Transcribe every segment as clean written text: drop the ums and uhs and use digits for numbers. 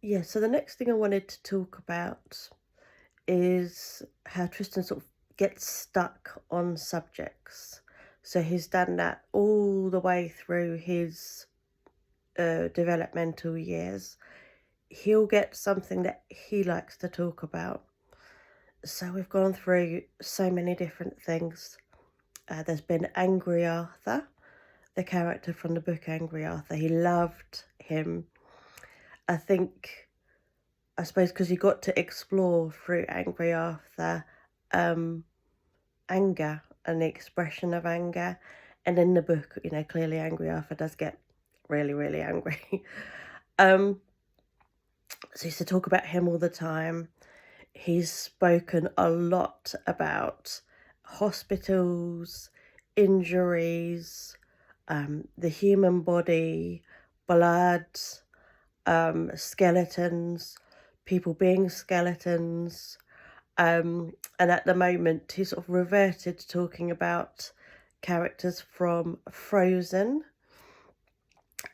Yeah, so the next thing I wanted to talk about is how Tristan sort of gets stuck on subjects. So he's done that all the way through his developmental years. He'll get something that he likes to talk about. So we've gone through so many different things. There's been Angry Arthur, the character from the book Angry Arthur. He loved him. I think I suppose because you got to explore through Angry Arthur, um, anger and the expression of anger. And in the book, clearly Angry Arthur does get really, really angry. um, so he used to talk about him all the time. He's spoken a lot about hospitals, injuries, the human body, blood, skeletons, people being skeletons. And at the moment, he sort of reverted to talking about characters from Frozen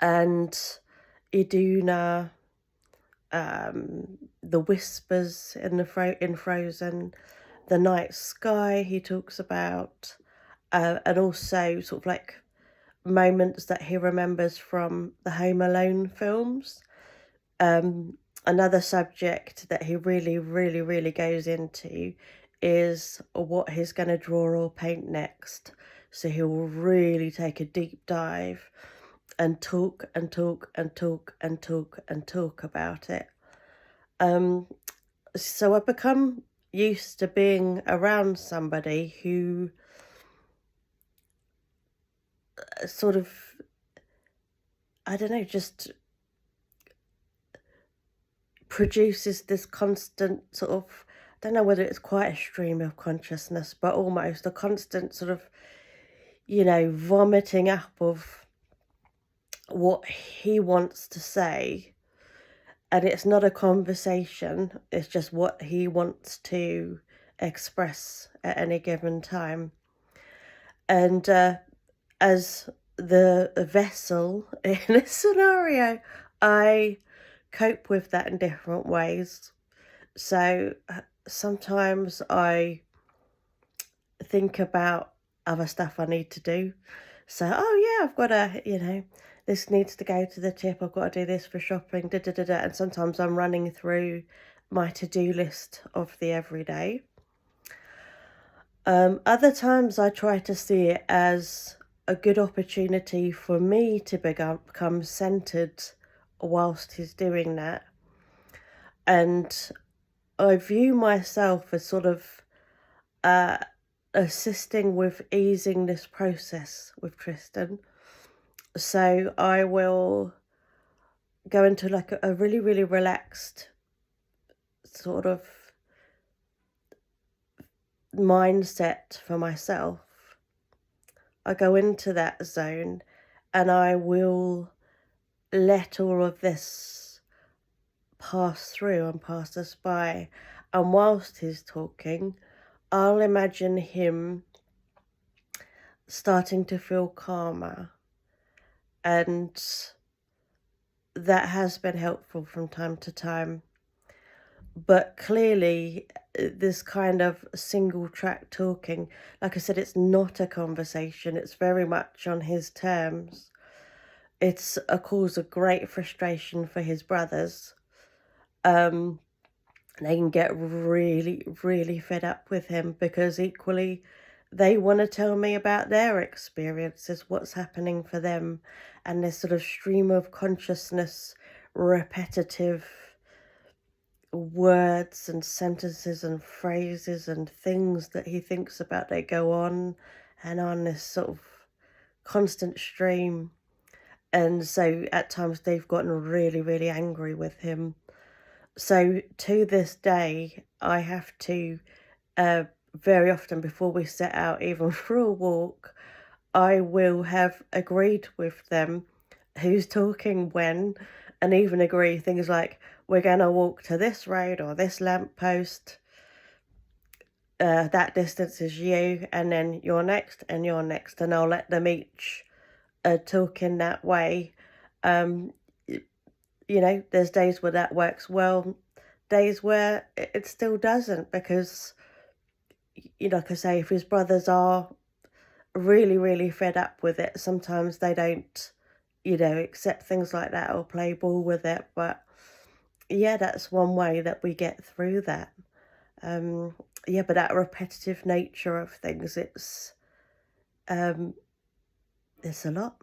and Iduna, the whispers in in Frozen, the night sky he talks about, and also sort of like moments that he remembers from the Home Alone films. Um, Another subject that he really, really, really goes into is what he's going to draw or paint next. So he will really take a deep dive and talk and talk and talk and talk and talk about it. Um, so I've become used to being around somebody who sort of, I don't know, just produces this constant sort of, I don't know whether it's quite a stream of consciousness, but almost a constant sort of, vomiting up of what he wants to say. And it's not a conversation, it's just what he wants to express at any given time. And as the vessel in this scenario, I cope with that in different ways. So sometimes I think about other stuff I need to do. So, oh yeah, I've got to, this needs to go to the tip. I've got to do this for shopping, da da da da. And sometimes I'm running through my to-do list of the everyday. Other times I try to see it as a good opportunity for me to become centered whilst he's doing that. And I view myself as sort of uh, assisting with easing this process with Tristan. So I will go into like a really, really relaxed sort of mindset for myself. I go into that zone and I will let all of this pass through and pass us by. And whilst he's talking, I'll imagine him starting to feel calmer. And that has been helpful from time to time. But clearly, this kind of single track talking, like I said, it's not a conversation, it's very much on his terms. It's a cause of great frustration for his brothers. Um, they can get really, really fed up with him because equally they want to tell me about their experiences, what's happening for them, and this sort of stream of consciousness, repetitive words and sentences and phrases and things that he thinks about. They go on and on this sort of constant stream. And so at times they've gotten really, really angry with him. So to this day, I have to, uh, very often before we set out, even for a walk, I will have agreed with them who's talking when, and even agree things like, we're going to walk to this road or this lamppost, that distance is you, and then you're next, and you're next, and I'll let them each talk in that way. Um, there's days where that works well, days where it still doesn't because, like I say, if his brothers are really, really fed up with it, sometimes they don't, accept things like that or play ball with it. But yeah, that's one way that we get through that. Um, yeah, but that repetitive nature of things, um, it's a lot.